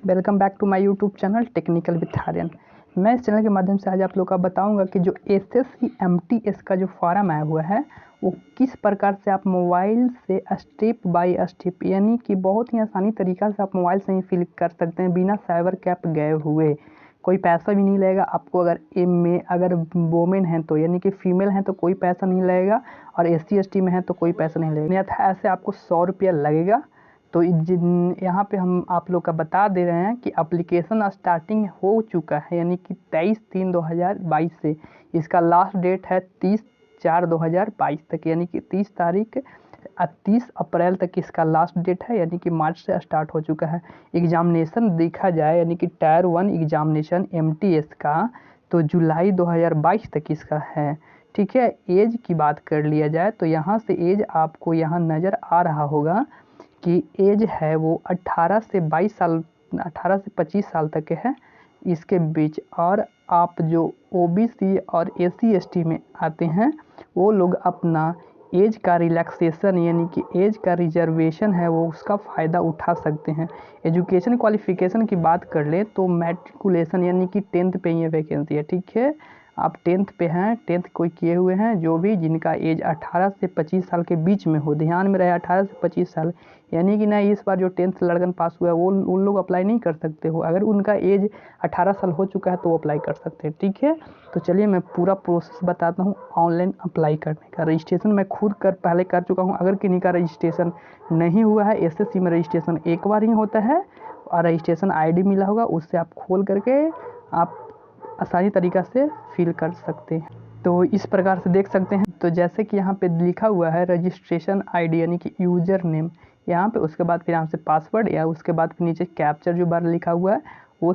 Welcome back to my YouTube channel technical with Aryan. मैं इस channel के माध्यम से आज आप लोग का बताऊंगा कि जो एसएससी एमटीएस का जो फॉर्म आया हुआ है वो किस प्रकार से आप मोबाइल से स्टेप बाय स्टेप यानी कि बहुत ही आसानी तरीक़ा से आप मोबाइल से ही फिल कर सकते हैं बिना साइबर कैफ गए हुए। कोई पैसा भी नहीं लगेगा आपको। अगर वोमेन हैं तो यानी कि फ़ीमेल हैं तो कोई पैसा नहीं लगेगा, और एससी एसटी में है तो कोई पैसा नहीं लगेगा। अन्यथा ऐसे आपको 100 रुपया लगेगा। तो यहाँ पे हम आप लोग का बता दे रहे हैं कि एप्लीकेशन स्टार्टिंग हो चुका है, यानी कि 23/3/2022 से। इसका लास्ट डेट है 30/4/2022 तक, यानी कि 30 अप्रैल तक इसका लास्ट डेट है, यानी कि मार्च से स्टार्ट हो चुका है। एग्जामिनेशन देखा जाए यानी कि टायर 1 एग्जामिनेशन एमटीएस का तो जुलाई 2022 तक इसका है। ठीक है। एज की बात कर लिया जाए तो यहाँ से एज आपको यहाँ नज़र आ रहा होगा कि एज है वो 18 से 22 साल, 18 से 25 साल तक के है इसके बीच। और आप जो ओबीसी और एससी एसटी में आते हैं वो लोग अपना एज का रिलैक्सेशन यानी कि एज का रिजर्वेशन है वो उसका फ़ायदा उठा सकते हैं। एजुकेशन क्वालिफ़िकेशन की बात कर ले तो मैट्रिकुलेशन यानी कि 10th पे ये वैकेंसी है। ठीक है। आप 10th पे हैं, 10th कोई किए हुए हैं, जो भी जिनका एज 18 से 25 साल के बीच में हो, ध्यान में रहे 18 से 25 साल, यानी कि ना इस बार जो 10th लड़कन पास हुआ है वो उन लोग अप्लाई नहीं कर सकते हो। अगर उनका एज 18 साल हो चुका है तो वो अप्लाई कर सकते हैं। ठीक है। तो चलिए मैं पूरा प्रोसेस बताता हूँ ऑनलाइन अप्लाई करने का। रजिस्ट्रेशन मैं खुद पहले कर चुका हूँ। अगर किन्हीं का रजिस्ट्रेशन नहीं हुआ है, एसएससी में रजिस्ट्रेशन एक बार ही होता है और रजिस्ट्रेशन आईडी मिला होगा, उससे आप खोल करके आप आसानी तरीक़ा से फिल कर सकते हैं। तो इस प्रकार से देख सकते हैं। तो जैसे कि यहाँ पे लिखा हुआ है रजिस्ट्रेशन आईडी यानी कि यूज़र नेम, यहाँ पे उसके बाद फिर यहाँ से पासवर्ड या उसके बाद फिर नीचे कैप्चर जो बार लिखा हुआ है वो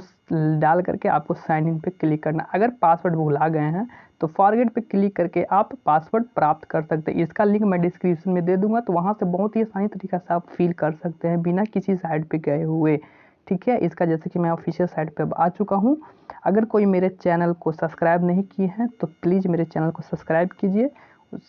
डाल करके आपको साइन इन पे क्लिक करना। अगर पासवर्ड भुला गए हैं तो फॉरगेट पे क्लिक करके आप पासवर्ड प्राप्त कर सकते हैं। इसका लिंक मैं डिस्क्रिप्शन में दे दूंगा, तो वहाँ से बहुत ही आसानी तरीक़ा से आप फिल कर सकते हैं बिना किसी साइट पे गए हुए। ठीक है। इसका जैसे कि मैं ऑफिशियल साइट पे अब आ चुका हूँ। अगर कोई मेरे चैनल को सब्सक्राइब नहीं किए हैं तो प्लीज़ मेरे चैनल को सब्सक्राइब कीजिए,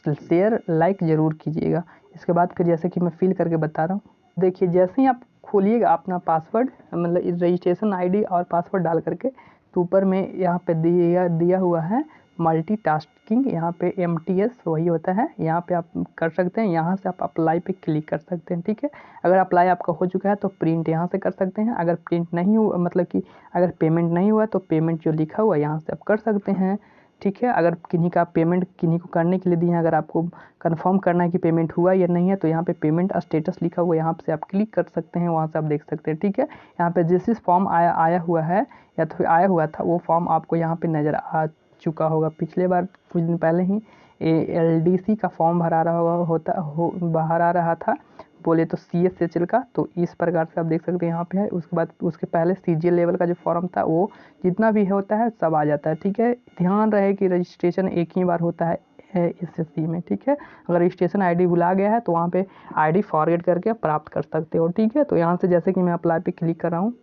शेयर लाइक ज़रूर कीजिएगा। इसके बाद फिर जैसे कि मैं फिल करके बता रहा हूँ, देखिए जैसे ही आप खोलिएगा अपना पासवर्ड मतलब रजिस्ट्रेशन आईडी और पासवर्ड डाल करके, तो ऊपर में यहाँ पे दिया हुआ है मल्टीटास्किंग, यहाँ पे एमटीएस वही होता है, यहाँ पे आप कर सकते हैं। यहाँ से आप अप्लाई पे क्लिक कर सकते हैं। ठीक है। अगर अप्लाई आपका हो चुका है तो प्रिंट यहाँ से कर सकते हैं। अगर प्रिंट नहीं हुआ मतलब कि अगर पेमेंट नहीं हुआ तो पेमेंट जो लिखा हुआ है यहाँ से आप कर सकते हैं। ठीक है। अगर किन्हीं का पेमेंट किन्हीं को करने के लिए दिए हैं, अगर आपको कंफर्म करना है कि पेमेंट हुआ या नहीं है तो यहाँ पे पेमेंट स्टेटस लिखा हुआ है, यहाँ से आप क्लिक कर सकते हैं, वहाँ से आप देख सकते हैं। ठीक है। यहाँ पे जिस फॉर्म आया हुआ है या तो आया हुआ था वो फॉर्म आपको यहाँ पे नज़र आ चुका होगा। पिछले बार कुछ दिन पहले ही एलडीसी का फॉर्म भरा रहा था बोले तो सीएसएचएल का। तो इस प्रकार से आप देख सकते हैं यहाँ पे है। उसके बाद उसके पहले सीजीएल लेवल का जो फॉर्म था वो जितना भी होता है सब आ जाता है। ठीक है। ध्यान रहे कि रजिस्ट्रेशन एक ही बार होता है एसएससी में। ठीक है। अगर रजिस्ट्रेशन आईडी भुला गया है तो वहाँ पे आईडी फॉरगेट करके प्राप्त कर सकते हो। ठीक है। तो यहाँ से जैसे कि मैं अप्लाई पे क्लिक कर रहा हूँ,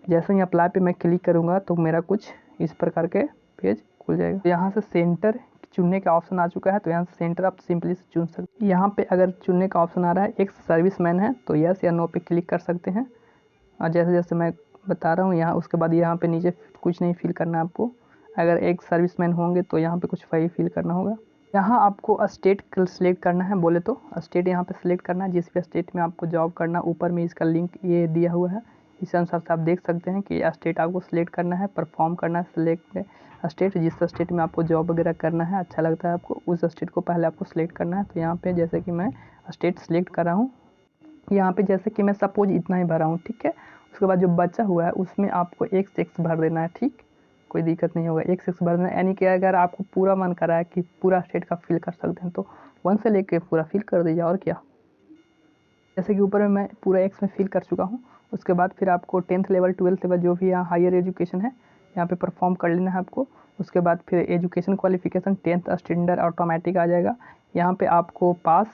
जैसे ही अप्लाई पे मैं क्लिक करूँगा तो मेरा कुछ इस प्रकार के पेज खुल जाएगा। यहाँ से सेंटर चुनने का ऑप्शन आ चुका है, तो यहाँ से सेंटर आप सिंपली से चुन सकते हैं। यहाँ पे अगर चुनने का ऑप्शन आ रहा है एक्स सर्विसमैन है तो यस या नो पे क्लिक कर सकते हैं। और जैसे जैसे मैं बता रहा हूँ यहाँ उसके बाद यहाँ पे नीचे कुछ नहीं फिल करना है आपको। अगर एक सर्विसमैन होंगे तो यहाँ पे कुछ फिल करना होगा। यहाँ आपको स्टेट सेलेक्ट करना है, बोले तो स्टेट यहाँ पे सेलेक्ट करना है, जिस भी स्टेट में आपको जॉब करना। ऊपर में इसका लिंक ये दिया हुआ है, इस अनुसार से आप देख सकते हैं कि स्टेट आपको सिलेक्ट करना है, परफॉर्म करना है सिलेक्ट स्टेट। जिस स्टेट में आपको जॉब वगैरह करना है, अच्छा लगता है आपको, उस स्टेट को पहले आपको सिलेक्ट करना है। तो यहाँ पे जैसे कि मैं स्टेट सिलेक्ट कर रहा हूँ, यहाँ पे जैसे कि मैं सपोज इतना ही भरा हूँ। ठीक है। उसके बाद जो बचा हुआ है उसमें आपको एक से एक्स भर देना है। ठीक, कोई दिक्कत नहीं होगा। एक से एक्स भर देना यानी कि अगर आपको पूरा मन करा है कि पूरा स्टेट का फिल कर सकते हैं तो 1 से लेके पूरा फिल कर दीजिए, और क्या। जैसे कि ऊपर में मैं पूरा एक्स में फिल कर चुका हूँ। उसके बाद फिर आपको 10th लेवल 12th लेवल जो भी यहाँ हायर एजुकेशन है यहाँ पे परफॉर्म कर लेना है आपको। उसके बाद फिर education qualification 10th standard automatic आ जाएगा। यहाँ पे आपको पास,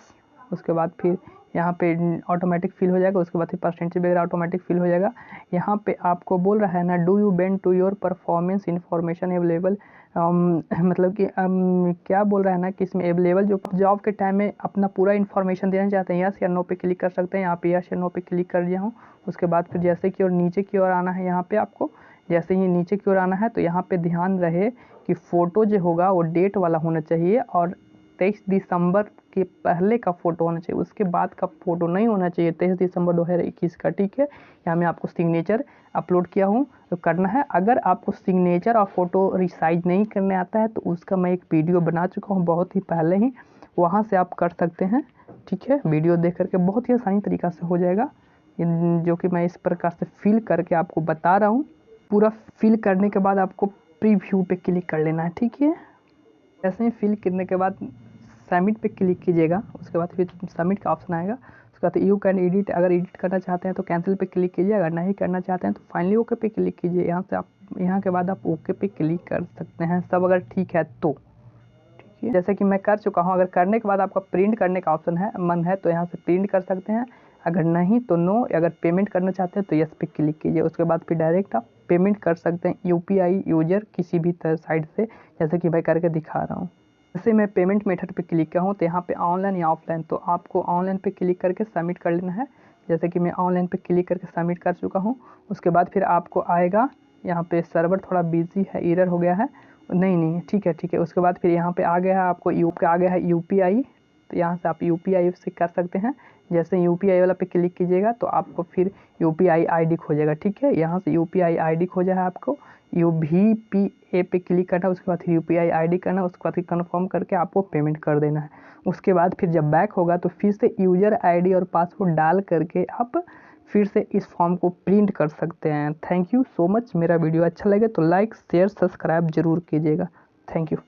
उसके बाद फिर यहाँ पे ऑटोमेटिक फिल हो जाएगा, उसके बाद फिर परसेंटेज वगैरह ऑटोमेटिक फिल हो जाएगा। यहाँ पे आपको बोल रहा है ना, do you bend to your performance information available, मतलब कि क्या बोल रहा है ना कि इसमें अवेलेबल जो जॉब के टाइम में अपना पूरा इन्फॉर्मेशन देना चाहते हैं, यस या नो पे क्लिक कर सकते हैं। यहाँ पे यस या नो पे क्लिक कर दिया हूँ। उसके बाद फिर जैसे कि और नीचे की ओर आना है, यहाँ पे आपको जैसे ही नीचे की ओर आना है तो यहाँ पे ध्यान रहे कि फ़ोटो जो होगा वो डेट वाला होना चाहिए और 23 दिसंबर के पहले का फ़ोटो होना चाहिए, उसके बाद का फ़ोटो नहीं होना चाहिए 23 दिसंबर 2021 का, ठीक है। यहाँ मैं आपको सिग्नेचर अपलोड किया हूँ तो करना है। अगर आपको सिग्नेचर और फ़ोटो रिसाइज नहीं करने आता है तो उसका मैं एक वीडियो बना चुका हूँ बहुत ही पहले ही, वहाँ से आप कर सकते हैं, ठीक है। वीडियो देख करके बहुत ही आसानी तरीक़ा से हो जाएगा, जो कि मैं इस प्रकार से फिल करके आपको बता रहा हूँ। पूरा फिल करने के बाद आपको प्रीव्यू पे क्लिक कर लेना है, ठीक है। ऐसे ही फिल करने के बाद सबमिट पे क्लिक कीजिएगा, उसके बाद फिर सबमिट का ऑप्शन आएगा। उसके बाद यू कैन एडिट, अगर एडिट करना चाहते हैं तो कैंसिल पे क्लिक कीजिए, अगर नहीं करना चाहते हैं तो फाइनली ओके पे क्लिक कीजिए। यहाँ से आप यहाँ के बाद आप ओके पे क्लिक कर सकते हैं, सब अगर ठीक है तो, ठीक है। जैसे कि मैं कर चुका हूँ, अगर करने के बाद आपका प्रिंट करने का ऑप्शन है, मन है तो यहाँ से प्रिंट कर सकते हैं, अगर नहीं तो नो। अगर पेमेंट करना चाहते हैं तो यस पे क्लिक कीजिए, उसके बाद फिर डायरेक्ट आप पेमेंट कर सकते हैं यूपीआई यूजर किसी भी साइट से, जैसे कि मैं करके दिखा रहा हूँ। जैसे मैं पेमेंट मेथड पे क्लिक किया हूँ तो यहाँ पे ऑनलाइन या ऑफलाइन, तो आपको ऑनलाइन पे क्लिक करके सबमिट कर लेना है। जैसे कि मैं ऑनलाइन पे क्लिक करके सबमिट कर चुका हूँ। उसके बाद फिर आपको आएगा यहाँ पे सर्वर थोड़ा बिजी है, एरर हो गया है, नहीं ठीक है। उसके बाद फिर यहाँ पे आ गया है आपको आ गया है यूपीआई, तो यहाँ से आप यूपीआई से कर सकते हैं। जैसे यूपीआई वाला पे क्लिक कीजिएगा तो आपको फिर यूपीआई आईडी खोजेगा, ठीक है। यहाँ से यूपीआई आईडी खोजा है आपको, VPA पे क्लिक करना, उसके बाद फिर यूपीआई आईडी करना, उसके बाद फिर कन्फर्म करके आपको पेमेंट कर देना है। उसके बाद फिर जब बैक होगा तो फिर से यूज़र आईडी और पासवर्ड डाल करके आप फिर से इस फॉर्म को प्रिंट कर सकते हैं। Thank you so much. मेरा वीडियो अच्छा लगे तो लाइक शेयर सब्सक्राइब जरूर कीजिएगा। Thank you.